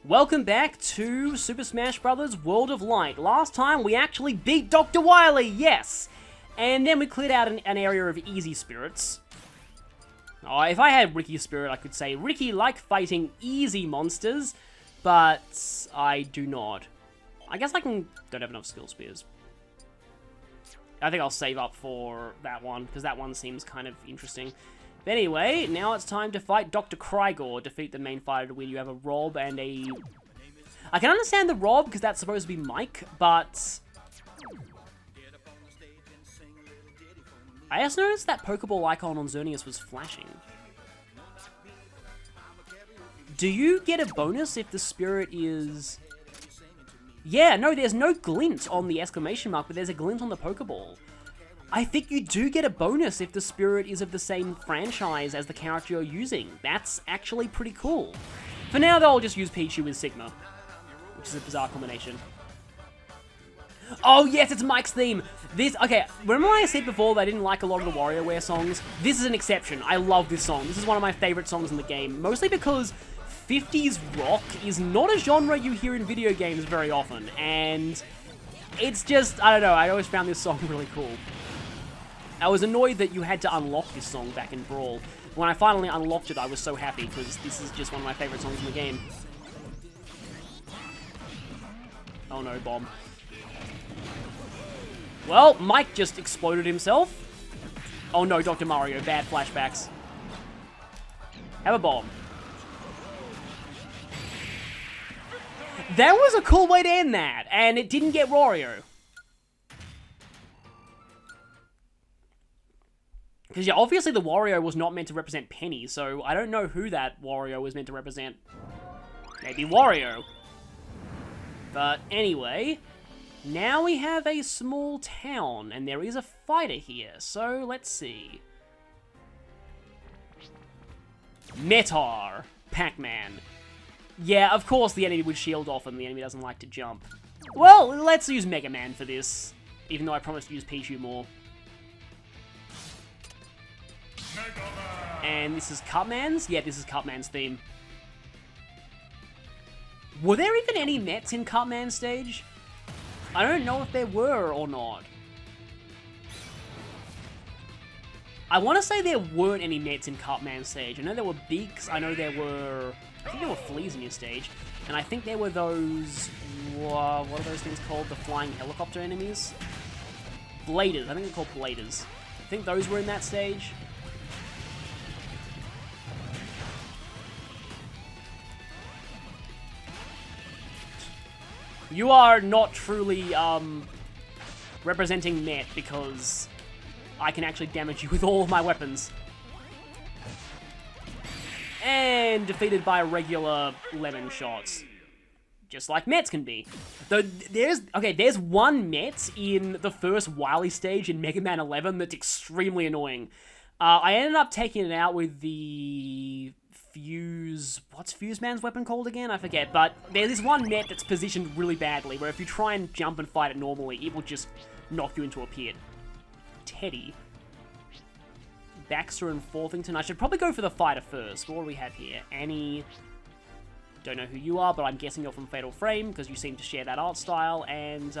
Welcome back to Super Smash Bros. World of Light. Last time we actually beat Dr. Wily, yes! And then we cleared out an area of easy spirits. Oh, if I had Ricky's spirit, I could say, Ricky like fighting easy monsters, but I do not. I guess don't have enough skill spears. I think I'll save up for that one, because that one seems kind of interesting. But anyway, now it's time to fight Dr. Krygor. Defeat the main fighter to win. You have a Rob and a... I can understand the Rob, because that's supposed to be Mike, but... I just noticed that Pokeball icon on Xerneas was flashing. Do you get a bonus if the spirit is... Yeah, no, there's no glint on the exclamation mark, but there's a glint on the Pokeball. I think you do get a bonus if the spirit is of the same franchise as the character you're using. That's actually pretty cool. For now, though, I'll just use Pichu with Sigma, which is a bizarre combination. Oh, yes, it's Mike's theme. Okay, remember I said before that I didn't like a lot of the WarioWare songs? This is an exception. I love this song. This is one of my favorite songs in the game, mostly because 50s rock is not a genre you hear in video games very often, and it's just, I don't know, I always found this song really cool. I was annoyed that you had to unlock this song back in Brawl. When I finally unlocked it, I was so happy, because this is just one of my favorite songs in the game. Oh no, bomb. Well, Mike just exploded himself. Oh no, Dr. Mario, bad flashbacks. Have a bomb. That was a cool way to end that, and it didn't get Wario. Because, yeah, obviously the Wario was not meant to represent Penny, so I don't know who that Wario was meant to represent. Maybe Wario. But anyway, now we have a small town, and there is a fighter here, so let's see. Metar, Pac-Man. Yeah, of course the enemy would shield off and the enemy doesn't like to jump. Well, let's use Mega Man for this, even though I promised to use Pichu more. And this is Cutman's? Yeah, this is Cutman's theme. Were there even any Mets in Cutman's stage? I don't know if there were or not. I want to say there weren't any Mets in Cutman's stage. I know there were Beaks, I know there were... I think there were Fleas in your stage. And I think there were those... what are those things called? The flying helicopter enemies? Bladers, I think they're called Bladers. I think those were in that stage. You are not truly, representing Met, because I can actually damage you with all of my weapons. And defeated by regular lemon shots. Just like Mets can be. Though there's one Met in the first Wily stage in Mega Man 11 that's extremely annoying. I ended up taking it out with the... What's Fuse Man's weapon called again? I forget, but there's this one Met that's positioned really badly, where if you try and jump and fight it normally, it will just knock you into a pit. Teddy. Baxter and Forthington. I should probably go for the fighter first. What do we have here? Annie. Don't know who you are, but I'm guessing you're from Fatal Frame, because you seem to share that art style, and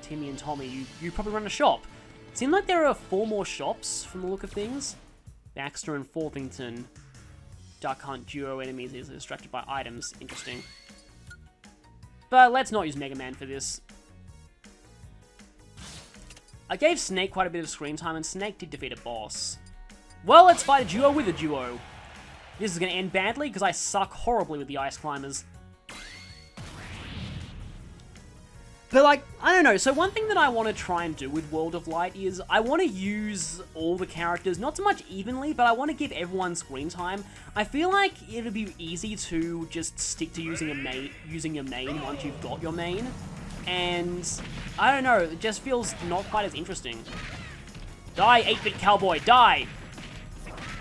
Timmy and Tommy, you probably run a shop. It seems like there are 4 more shops from the look of things. Baxter and Forthington. Duck Hunt duo enemies is distracted by items. Interesting. But let's not use Mega Man for this. I gave Snake quite a bit of screen time, and Snake did defeat a boss. Well, let's fight a duo with a duo. This is going to end badly, because I suck horribly with the Ice Climbers. But, like, I don't know, so one thing that I want to try and do with World of Light is I want to use all the characters, not so much evenly, but I want to give everyone screen time. I feel like it'd be easy to just stick to using your main once you've got your main. And, I don't know, it just feels not quite as interesting. Die, 8-bit cowboy, die!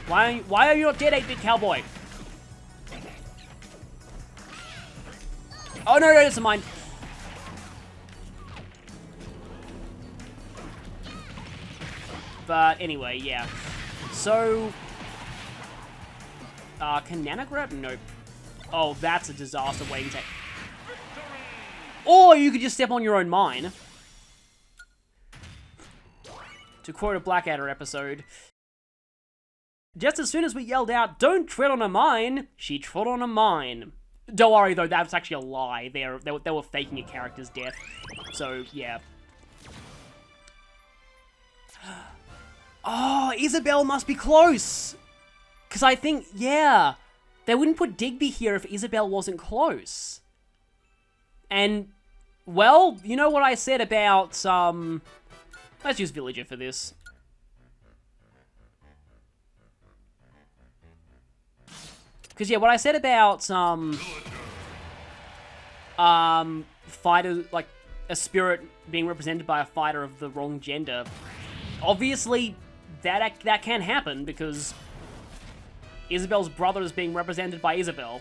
Why are you not dead, 8-bit cowboy? Oh no, that's mine. But anyway, yeah. So, can Nana grab? Nope. Oh, that's a disaster waiting to... Or you could just step on your own mine. To quote a Blackadder episode. Just as soon as we yelled out, "Don't tread on a mine," she trod on a mine. Don't worry though, that's actually a lie. They were faking a character's death. So, yeah. Oh, Isabelle must be close! Because I think, yeah, they wouldn't put Digby here if Isabelle wasn't close. And, well, you know what I said about, let's use Villager for this. Because, yeah, what I said about, fighter, like, a spirit being represented by a fighter of the wrong gender, obviously, that can happen, because Isabelle's brother is being represented by Isabelle.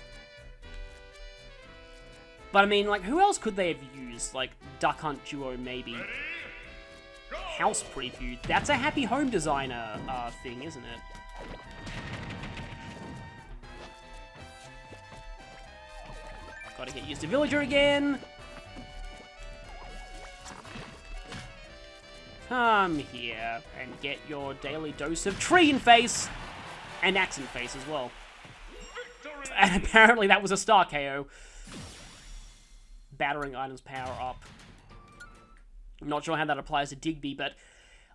But, I mean, like, who else could they have used? Like, Duck Hunt Duo, maybe. House Preview. That's a Happy Home Designer thing, isn't it? Gotta get used to Villager again. Come here and get your daily dose of tree in face. And axe in face as well. And apparently that was a star KO. Battering items power up. I'm not sure how that applies to Digby, but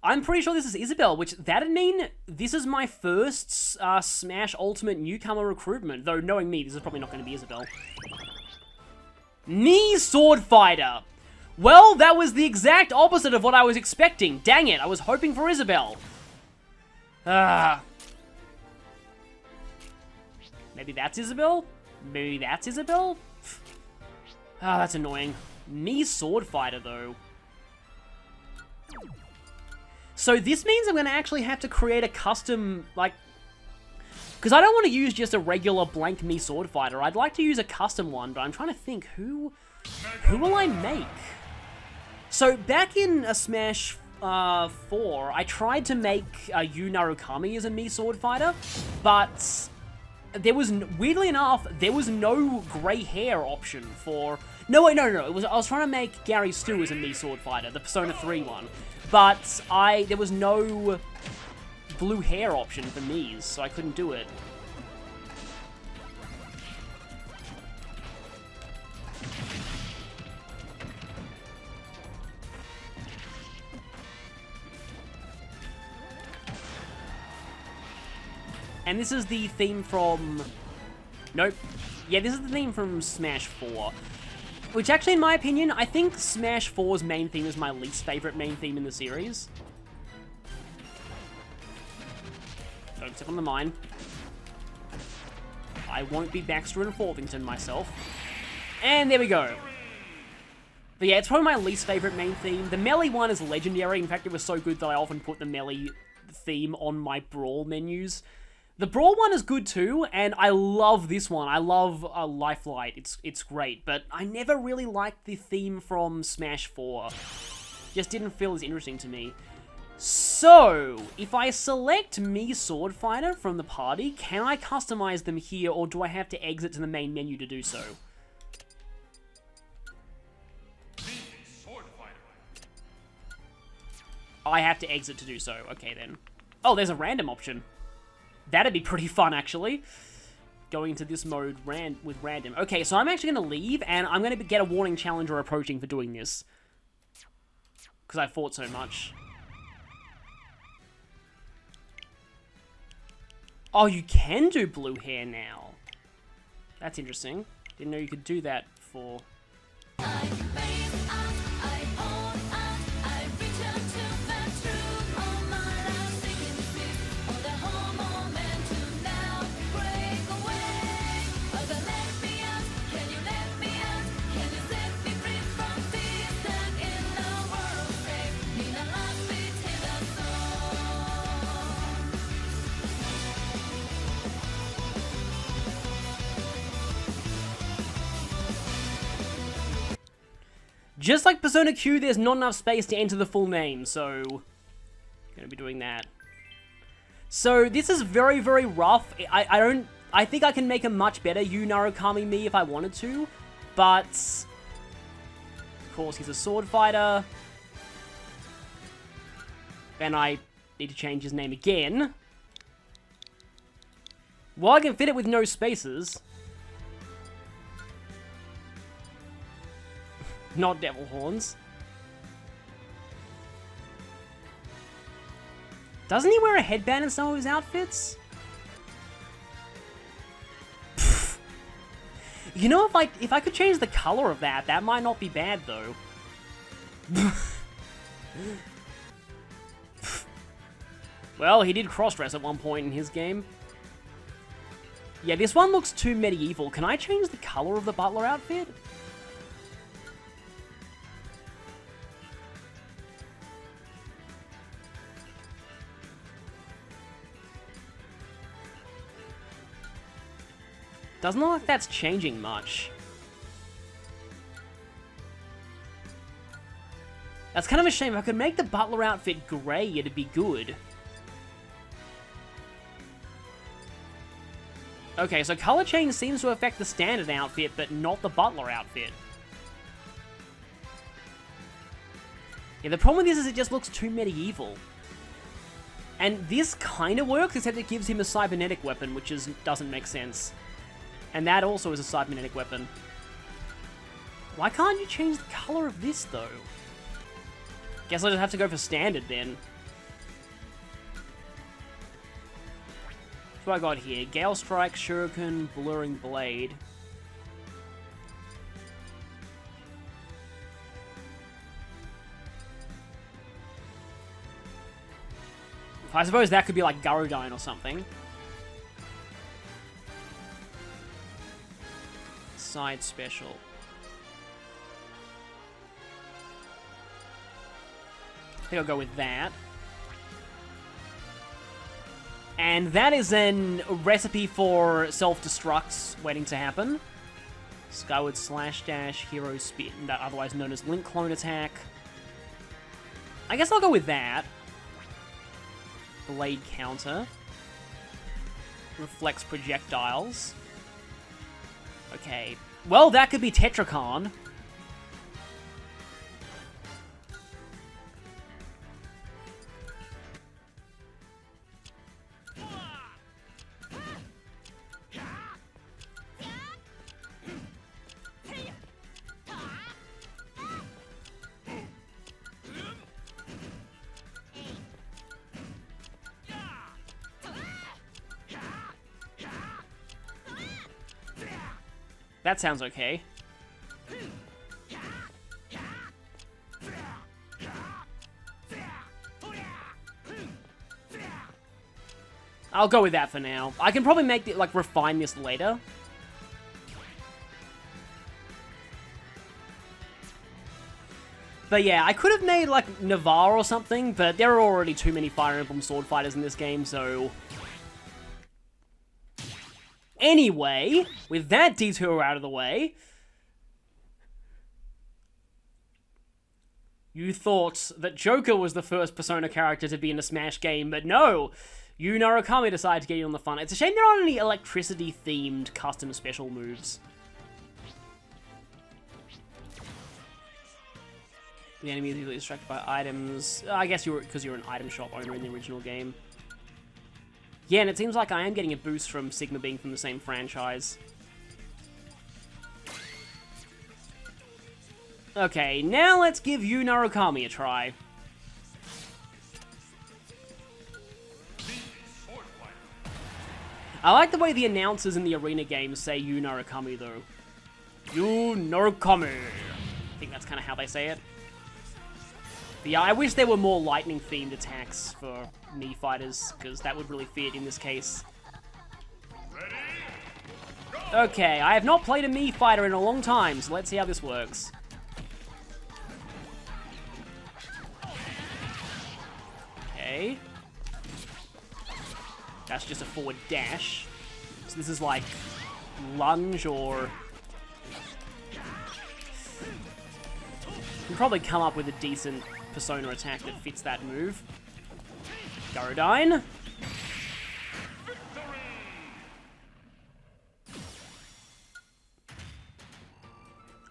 I'm pretty sure this is Isabelle, which that'd mean this is my first Smash Ultimate newcomer recruitment. Though knowing me, this is probably not going to be Isabelle. Mii Sword Fighter. Well, that was the exact opposite of what I was expecting. Dang it, I was hoping for Isabelle. Maybe that's Isabelle? Maybe that's Isabelle? That's annoying. Mii Sword Fighter, though. So this means I'm going to actually have to create a custom, like... Because I don't want to use just a regular blank Mii Sword Fighter. I'd like to use a custom one, but I'm trying to think, who will I make? So back in a Smash 4, I tried to make Yu Narukami as a Mii Sword Fighter, but there was, weirdly enough, there was no grey hair option for... No, wait, no. I was trying to make Gary Stu as a Mii Sword Fighter, the Persona 3 one, but there was no blue hair option for Mii's, so I couldn't do it. And this is the theme from... Nope. Yeah, this is the theme from Smash 4. Which actually, in my opinion, I think Smash 4's main theme is my least favorite main theme in the series. Don't step on the mine. I won't be Baxter and Forthington myself. And there we go. But yeah, it's probably my least favorite main theme. The Melee one is legendary. In fact, it was so good that I often put the Melee theme on my Brawl menus. The Brawl one is good too, and I love this one. I love Lifelight. It's great, but I never really liked the theme from Smash 4. Just didn't feel as interesting to me. So, if I select Mii Sword Fighter from the party, can I customize them here, or do I have to exit to the main menu to do so? I have to exit to do so. Okay, then. Oh, there's a random option. That'd be pretty fun, actually. Going into this mode with random. Okay, so I'm actually going to leave, and I'm going to get a warning challenger approaching for doing this. Because I fought so much. Oh, you can do blue hair now. That's interesting. Didn't know you could do that before. Just like Persona Q, there's not enough space to enter the full name, so... Gonna be doing that. So, this is very, very rough. I don't I think I can make a much better Narukami Mii if I wanted to, but... Of course, he's a sword fighter. And I need to change his name again. Well, I can fit it with no spaces. Not devil horns. Doesn't he wear a headband in some of his outfits? You know, if I could change the color of that, that might not be bad, though. Well, he did cross-dress at one point in his game. Yeah, this one looks too medieval. Can I change the color of the butler outfit? Doesn't look like that's changing much. That's kind of a shame. If I could make the butler outfit grey, it'd be good. Okay, so color change seems to affect the standard outfit, but not the butler outfit. Yeah, the problem with this is it just looks too medieval. And this kind of works, except it gives him a cybernetic weapon, which doesn't make sense. And that also is a cybernetic weapon. Why can't you change the color of this, though? Guess I'll just have to go for standard, then. What I got here? Gale Strike, Shuriken, Blurring Blade. I suppose that could be like Garudine or something. Side special. I think I'll go with that. And that is then a recipe for self-destructs waiting to happen. Skyward Slash Dash, Hero Spin, otherwise known as Link Clone Attack. I guess I'll go with that. Blade Counter. Reflects Projectiles. Okay. Well, that could be Tetracon. That sounds okay. I'll go with that for now. I can probably make it, like, refine this later. But yeah, I could have made, like, Navarre or something, but there are already too many Fire Emblem sword fighters in this game, so... Anyway, with that detour out of the way, you thought that Joker was the first Persona character to be in a Smash game, but no! Narukami decided to get in on the fun. It's a shame there aren't any electricity-themed custom special moves. The enemy is easily distracted by items. I guess because you're an item shop owner in the original game. Yeah, and it seems like I am getting a boost from Sigma being from the same franchise. Okay, now let's give Narukami a try. I like the way the announcers in the arena games say Narukami, though. Narukami. I think that's kind of how they say it. But yeah, I wish there were more lightning-themed attacks for Mii Fighters, because that would really fit in this case. Okay, I have not played a Mii Fighter in a long time, so let's see how this works. Okay. That's just a forward dash. So this is like lunge or... You can probably come up with a decent Persona attack that fits that move. Garudine.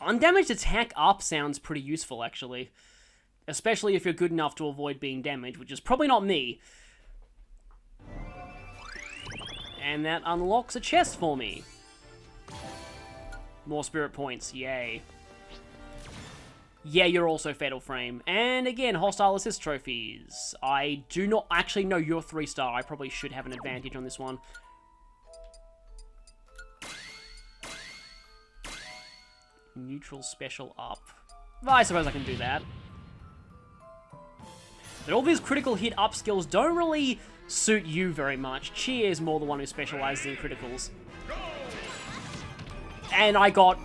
Undamaged attack up sounds pretty useful, actually. Especially if you're good enough to avoid being damaged, which is probably not me. And that unlocks a chest for me. More spirit points, yay. Yeah, you're also Fatal Frame. And again, hostile assist trophies. I do not... Actually, no, you're 3-star. I probably should have an advantage on this one. Neutral special up. Well, I suppose I can do that. But all these critical hit up skills don't really suit you very much. Cheer is more the one who specializes in criticals. And I got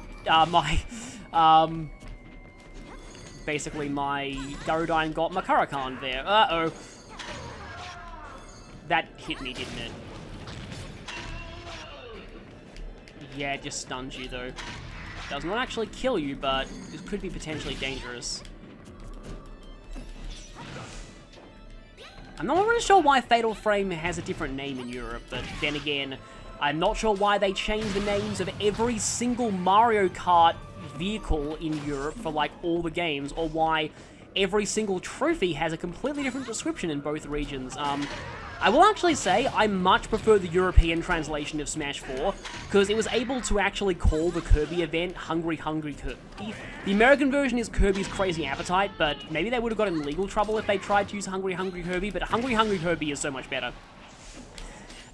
basically my Garudine got Makarakan there. Uh-oh. That hit me, didn't it? Yeah, it just stuns you, though. Does not actually kill you, but it could be potentially dangerous. I'm not really sure why Fatal Frame has a different name in Europe, but then again, I'm not sure why they changed the names of every single Mario Kart vehicle in Europe for, like, all the games, or why every single trophy has a completely different description in both regions. I will actually say I much prefer the European translation of Smash 4, because it was able to actually call the Kirby event Hungry Hungry Kirby. The American version is Kirby's Crazy Appetite, but maybe they would have got in legal trouble if they tried to use Hungry Hungry Kirby, but Hungry Hungry Kirby is so much better.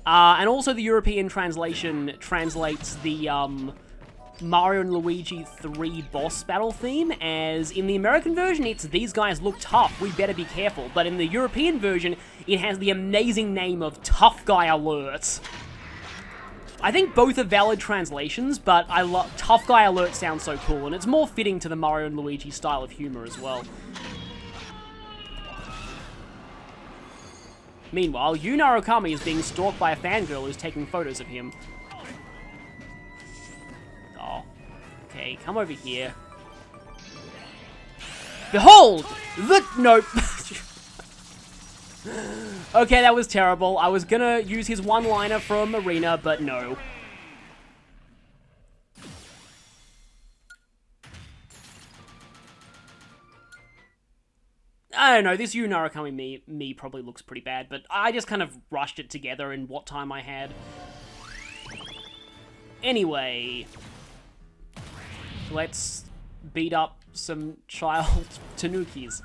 And also the European translation translates the Mario and Luigi 3 boss battle theme, as in the American version it's "these guys look tough, we better be careful," but in the European version it has the amazing name of "Tough Guy Alert." I think both are valid translations, but I love "Tough Guy Alert" sounds so cool, and it's more fitting to the Mario and Luigi style of humor as well. Meanwhile, Yu Narukami is being stalked by a fangirl who's taking photos of him. Oh. Okay, come over here. Behold! Nope. Okay, that was terrible. I was gonna use his one-liner from Arena, but no. I don't know, this Yu Narukami Mii probably looks pretty bad, but I just kind of rushed it together in what time I had. Anyway, let's beat up some child tanukis.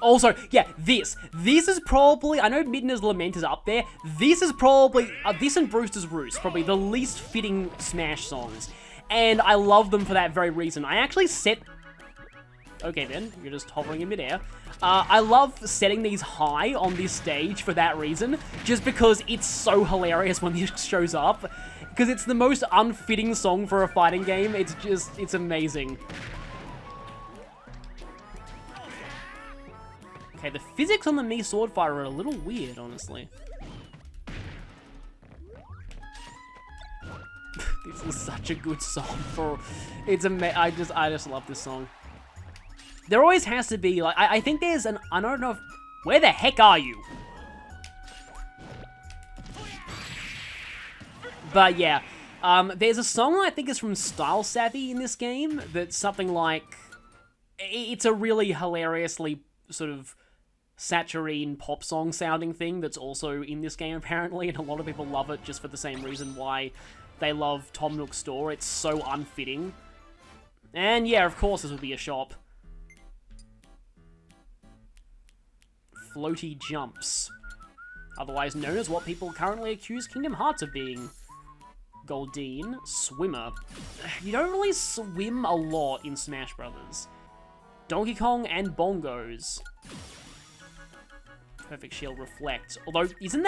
Also, yeah, this is probably, I know Midna's Lament is up there, this is probably, this and Brewster's Roost, probably the least fitting Smash songs. And I love them for that very reason. I actually set... Okay then, you're just hovering in midair. I love setting these high on this stage for that reason, just because it's so hilarious when this shows up, because it's the most unfitting song for a fighting game. It's just, it's amazing. Okay, the physics on the Mii Sword Fighter are a little weird, honestly. This is such a good song for, it's I just love this song. There always has to be, like, I think there's an, I don't know if, where the heck are you? But yeah, there's a song I think is from Style Savvy in this game that's something like, it's a really hilariously sort of saturine pop song sounding thing that's also in this game apparently, and a lot of people love it just for the same reason why they love Tom Nook's Store. It's so unfitting. And yeah, of course this would be a shop. Floaty jumps, otherwise known as what people currently accuse Kingdom Hearts of being. Goldeen, swimmer. You don't really swim a lot in Smash Brothers. Donkey Kong and bongos. Perfect Shield Reflect. Although, isn't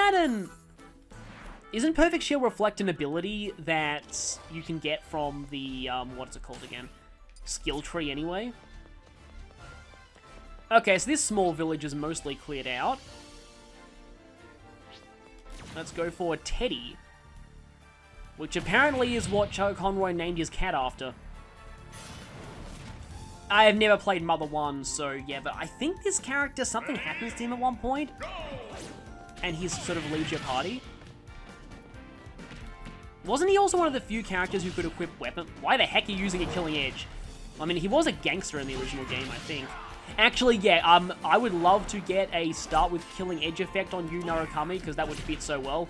Perfect Shield Reflect an ability that you can get from the, what is it called again? Skill tree anyway? Okay, so this small village is mostly cleared out. Let's go for Teddy, which apparently is what Chuck Conroy named his cat after. I have never played Mother 1, so yeah, but I think this character, something happens to him at one point, and he sort of leaves your party. Wasn't he also one of the few characters who could equip weapon? Why the heck are you using a Killing Edge? I mean, he was a gangster in the original game, I think. Actually, yeah, I would love to get a start with Killing Edge effect on you, Narukami, because that would fit so well.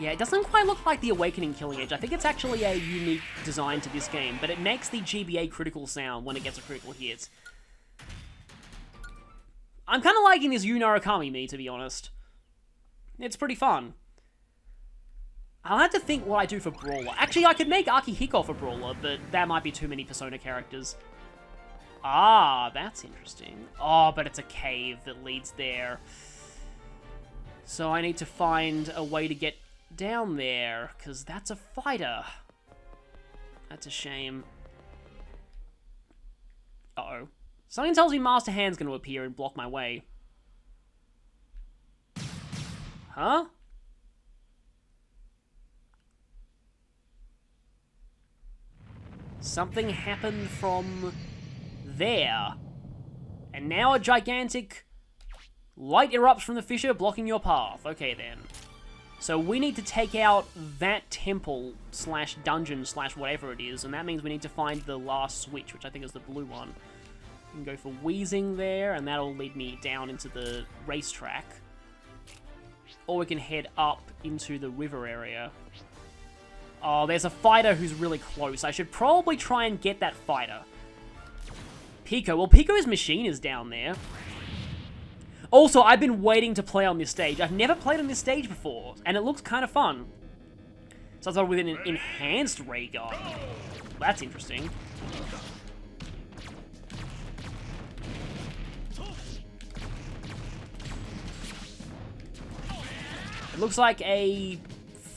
Yeah, it doesn't quite look like the Awakening Killing Edge. I think it's actually a unique design to this game, but it makes the GBA critical sound when it gets a critical hit. I'm kind of liking this Yu Narukami Mii, to be honest. It's pretty fun. I'll have to think what I do for Brawler. Actually, I could make Akihiko for Brawler, but that might be too many Persona characters. Ah, that's interesting. Oh, but it's a cave that leads there. So I need to find a way to get down there, because that's a fighter. That's a shame. Uh-oh. Something tells me Master Hand's going to appear and block my way. Huh? Something happened from there. And now a gigantic light erupts from the fissure, blocking your path. Okay, then. So we need to take out that temple slash dungeon slash whatever it is, and that means we need to find the last switch, which I think is the blue one. We can go for wheezing there, and that'll lead me down into the racetrack. Or we can head up into the river area. Oh, there's a fighter who's really close. I should probably try and get that fighter. Pico. Well, Pico's machine is down there. Also, I've been waiting to play on this stage. I've never played on this stage before, and it looks kind of fun. So I thought with an enhanced ray gun. That's interesting. It looks like a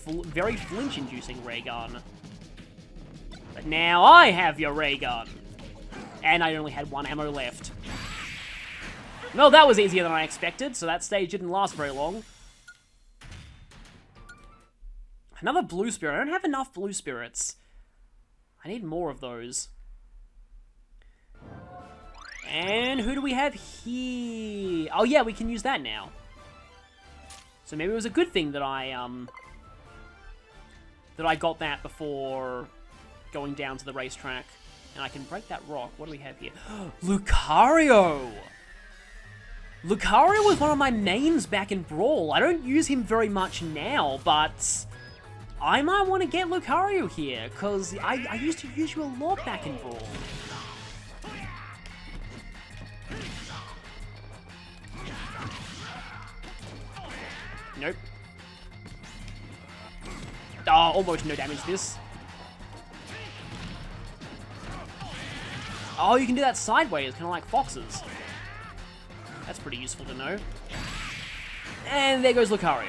very flinch-inducing ray gun. But now I have your ray gun. And I only had one ammo left. Well, that was easier than I expected, so that stage didn't last very long. Another blue spirit. I don't have enough blue spirits. I need more of those. And who do we have here? Oh yeah, we can use that now. So maybe it was a good thing that I got that before going down to the racetrack. And I can break that rock. What do we have here? Lucario! Lucario was one of my mains back in Brawl. I don't use him very much now, but I might want to get Lucario here, because I used to use you a lot back in Brawl. Nope. Oh, almost no damage this. Oh, you can do that sideways, kind of like foxes. That's pretty useful to know. And there goes Lucario.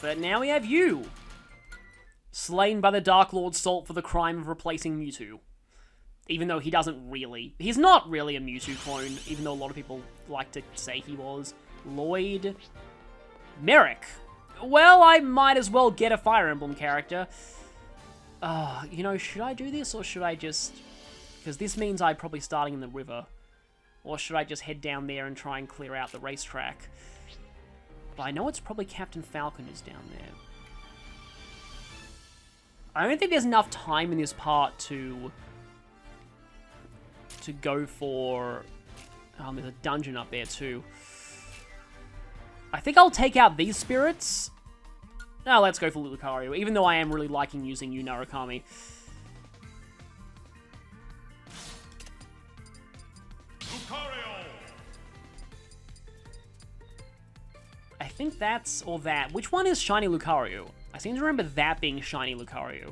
But now we have you. Slain by the Dark Lord Salt for the crime of replacing Mewtwo. Even though he doesn't really... He's not really a Mewtwo clone, even though a lot of people like to say he was. Lloyd. Merrick. Well, I might as well get a Fire Emblem character. You know, should I do this, or should I just... Because this means I'm probably starting in the river. Or should I just head down there and try and clear out the racetrack? But I know it's probably Captain Falcon who's down there. I don't think there's enough time in this part to go for... there's a dungeon up there too. I think I'll take out these spirits. No, let's go for Lucario, even though I am really liking using Yu Narukami. Lucario! I think that's or that. Which one is Shiny Lucario? I seem to remember that being Shiny Lucario.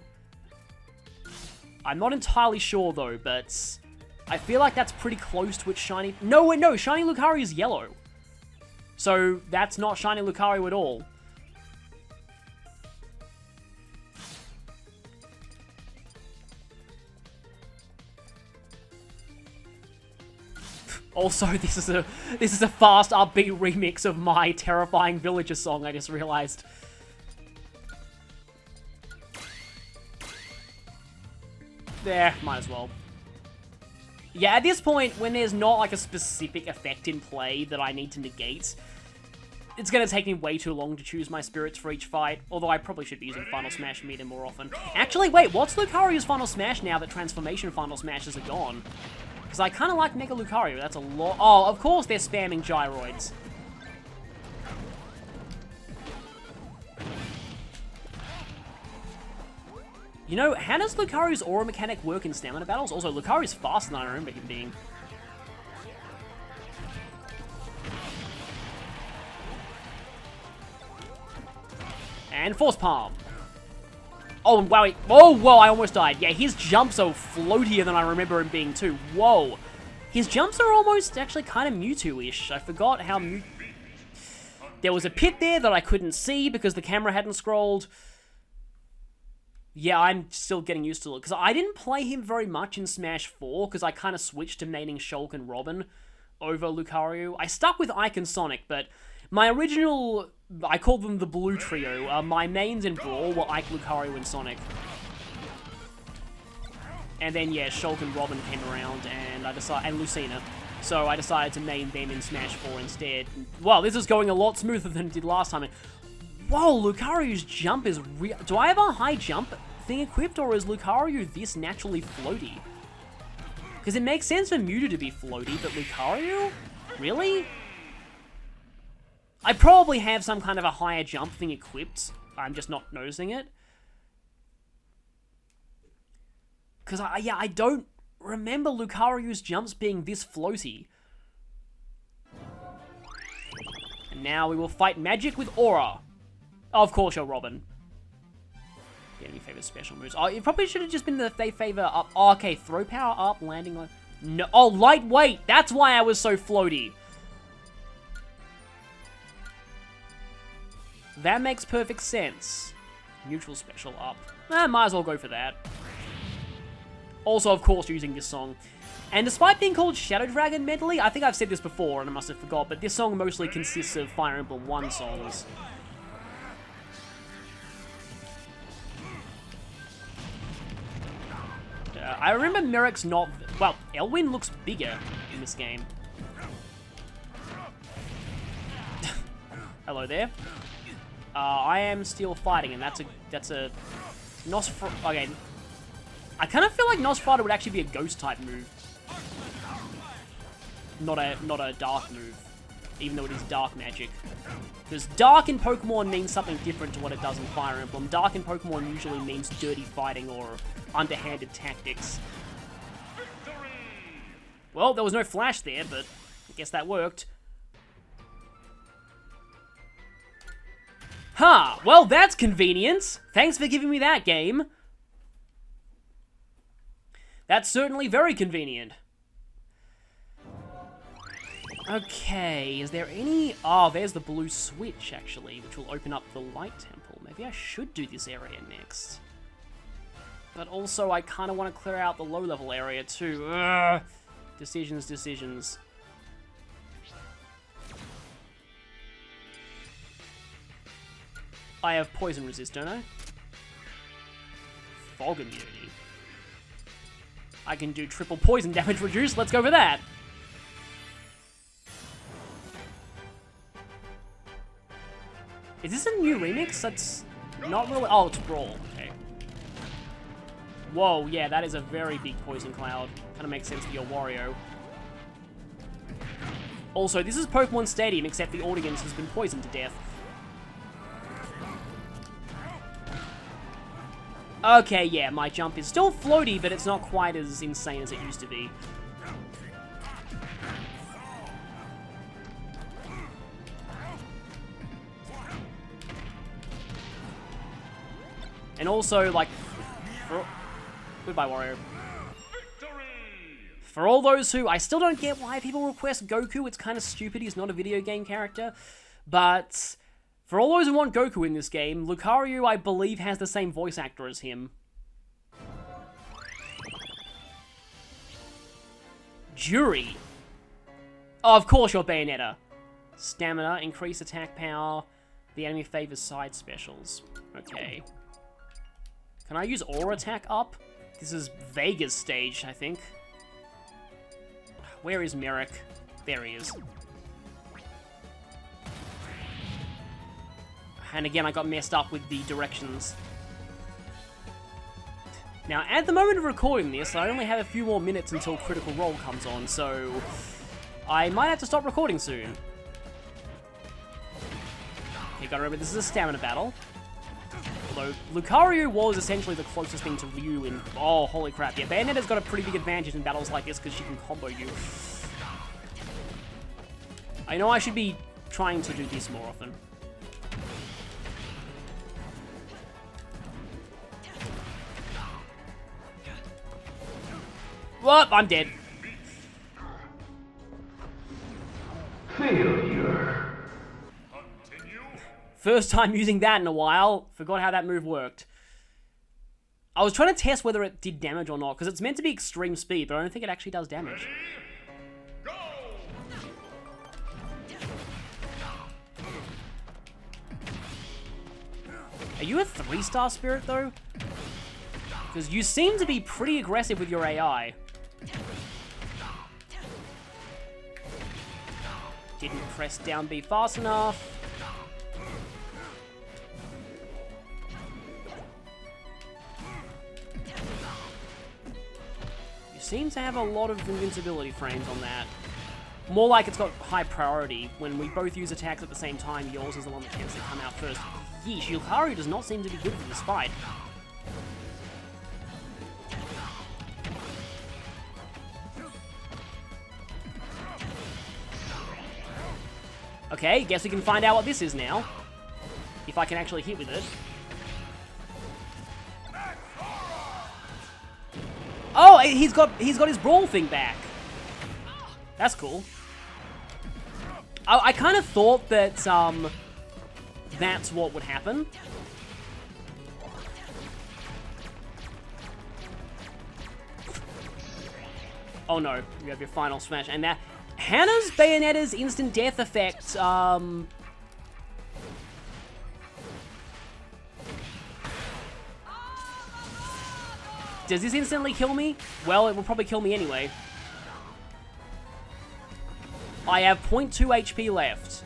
I'm not entirely sure though, but I feel like that's pretty close to its Shiny... No, wait, no, Shiny Lucario is yellow. So that's not Shiny Lucario at all. Also, this is a fast, upbeat remix of my terrifying villager song, I just realized. There, might as well. Yeah, at this point, when there's not like a specific effect in play that I need to negate, it's going to take me way too long to choose my spirits for each fight, although I probably should be using Final Smash meter more often. Actually, wait, what's Lucario's Final Smash now that Transformation Final Smashes are gone? Because I kind of like Mega Lucario, that's a lot. Oh, of course they're spamming gyroids. You know, how does Lucario's aura mechanic work in stamina battles? Also, Lucario's faster than I remember him being. And Force Palm. Oh, wow. Oh, whoa, I almost died. Yeah, his jumps are floatier than I remember him being too. Whoa. His jumps are almost actually kind of Mewtwo-ish. I forgot how there was a pit there that I couldn't see because the camera hadn't scrolled. Yeah, I'm still getting used to it. Because I didn't play him very much in Smash 4, because I kind of switched to maining Shulk and Robin over Lucario. I stuck with Ike and Sonic, but my original... I called them the Blue Trio. My mains in Brawl were Ike, Lucario, and Sonic. And then, yeah, Shulk and Robin came around, and and Lucina. So I decided to main them in Smash 4 instead. Wow, this is going a lot smoother than it did last time. Whoa, Lucario's jump is real. Do I have a high jump thing equipped, or is Lucario this naturally floaty? Because it makes sense for Mewtwo to be floaty, but Lucario? Really? I probably have some kind of a higher jump thing equipped. I'm just not noticing it. Because, I don't remember Lucario's jumps being this floaty. And now we will fight Magic with Aura. Oh, of course you're Robin. The enemy favors special moves. Oh, it probably should have just been the they favor up. Oh, okay, throw power up, landing like... No, oh, lightweight! That's why I was so floaty. That makes perfect sense. Neutral special up. Might as well go for that. Also, of course, using this song. And despite being called Shadow Dragon mentally, I think I've said this before and I must have forgot, but this song mostly consists of Fire Emblem 1 songs. I remember Merrick's not... Well, Elwyn looks bigger in this game. Hello there. I am still fighting, and that's a Nosferatu. Okay, I kind of feel like Nosferatu would actually be a ghost type move, not a dark move, even though it is dark magic. Because dark in Pokemon means something different to what it does in Fire Emblem. Dark in Pokemon usually means dirty fighting or underhanded tactics. Well, there was no flash there, but I guess that worked. Huh, well that's convenient. Thanks for giving me that, game. That's certainly very convenient. Okay, is there any... Oh, there's the blue switch, actually, which will open up the light temple. Maybe I should do this area next. But also, I kind of want to clear out the low-level area, too. Ugh. Decisions. I have poison resist, don't I? Fog immunity. I can do triple poison damage reduce. Let's go for that. Is this a new remix? That's not really... Oh, it's Brawl. Okay. Whoa, yeah, that is a very big poison cloud. Kind of makes sense for your Wario. Also, this is Pokemon Stadium, except the audience has been poisoned to death. Okay, yeah, my jump is still floaty, but it's not quite as insane as it used to be. And also, like... Goodbye, Wario. For all those who... I still don't get why people request Goku. It's kind of stupid. He's not a video game character. But... For all those who want Goku in this game, Lucario, I believe, has the same voice actor as him. Jury. Oh, of course you're Bayonetta. Stamina, increase attack power. The enemy favors side specials. Okay. Can I use Aura Attack up? This is Vega's stage, I think. Where is Merrick? There he is. And again, I got messed up with the directions. Now, at the moment of recording this, I only have a few more minutes until Critical Role comes on, so I might have to stop recording soon. You gotta remember, this is a stamina battle. Although, Lucario was essentially the closest thing to Ryu in... Oh, holy crap. Yeah, Bayonetta's got a pretty big advantage in battles like this because she can combo you. I know I should be trying to do this more often. Whoop, I'm dead. Failure. First time using that in a while. Forgot how that move worked. I was trying to test whether it did damage or not, because it's meant to be extreme speed, but I don't think it actually does damage. Are you a 3-star spirit, though? Because you seem to be pretty aggressive with your AI. Didn't press down B fast enough. You seem to have a lot of invincibility frames on that. More like it's got high priority. When we both use attacks at the same time, yours is the one that tends to come out first. Yeesh, Lucario does not seem to be good for this fight. Okay, guess we can find out what this is now. If I can actually hit with it. Oh, he's got his brawl thing back. That's cool. I kind of thought that that's what would happen. Oh no, you have your final smash, and that Hannah's Bayonetta's instant death effect, does this instantly kill me? Well, it will probably kill me anyway. I have 0.2 HP left.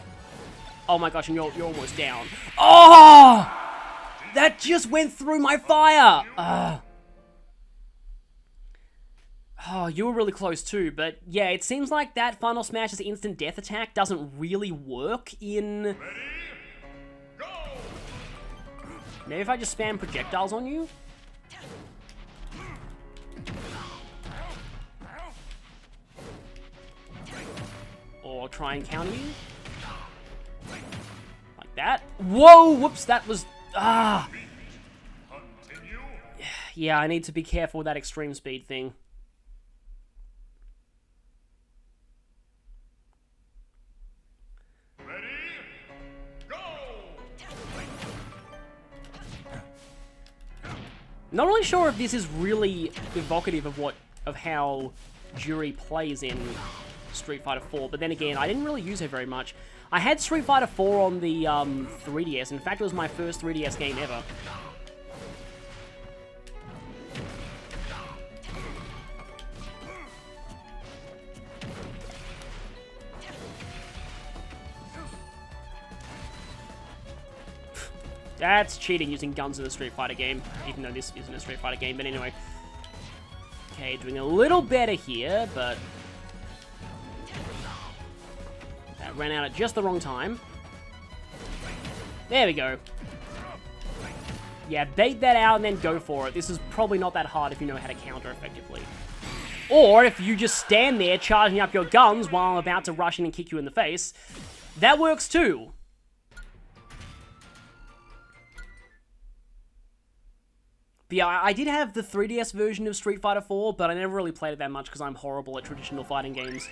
Oh my gosh, and you're almost down. Oh! That just went through my fire! Oh, you were really close too, but yeah, it seems like that Final Smash's instant death attack doesn't really work in... Maybe if I just spam projectiles on you? Or try and counter you? Like that? Whoa! Whoops, that was... Yeah, I need to be careful with that extreme speed thing. Not really sure if this is really evocative of how Jury plays in Street Fighter 4, but then again, I didn't really use her very much. I had Street Fighter 4 on the 3DS. In fact, it was my first 3DS game ever. That's cheating using guns in a Street Fighter game, even though this isn't a Street Fighter game, but anyway. Okay, doing a little better here, but... that ran out at just the wrong time. There we go. Yeah, bait that out and then go for it. This is probably not that hard if you know how to counter effectively. Or if you just stand there charging up your guns while I'm about to rush in and kick you in the face. That works too. But yeah, I did have the 3DS version of Street Fighter 4, but I never really played it that much because I'm horrible at traditional fighting games.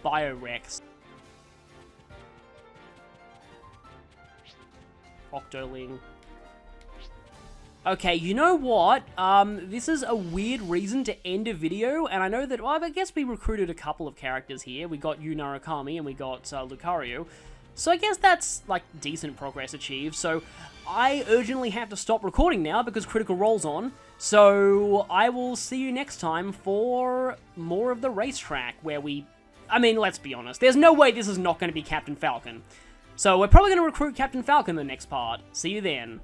Biorex. Octoling. Okay, you know what? This is a weird reason to end a video, and I know that, well, I guess we recruited a couple of characters here. We got you, Narukami, and we got Lucario. So I guess that's, like, decent progress achieved. So I urgently have to stop recording now because Critical Role's on. So, I will see you next time for more of the racetrack, where I mean, let's be honest, there's no way this is not going to be Captain Falcon. So, we're probably going to recruit Captain Falcon in the next part. See you then.